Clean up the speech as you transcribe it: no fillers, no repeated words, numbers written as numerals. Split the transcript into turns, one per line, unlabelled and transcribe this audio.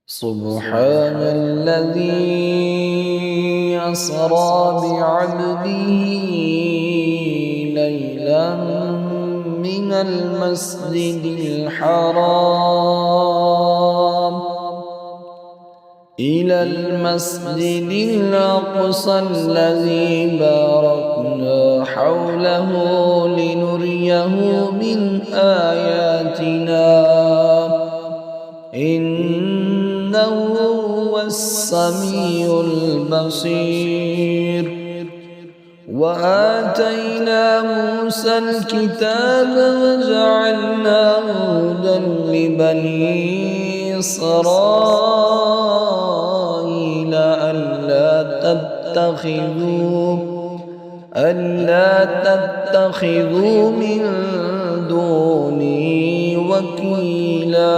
سبحان الذي أسرى بعبده ليلا من المسجد الحرام إلى المسجد الأقصى الذي باركنا حوله لنريه من آياتنا إنه هو السميع البصير. وآتينا موسى الكتاب وجعلناه هدى لبني إسرائيل ألا تتخذوا من دوني وكيلا.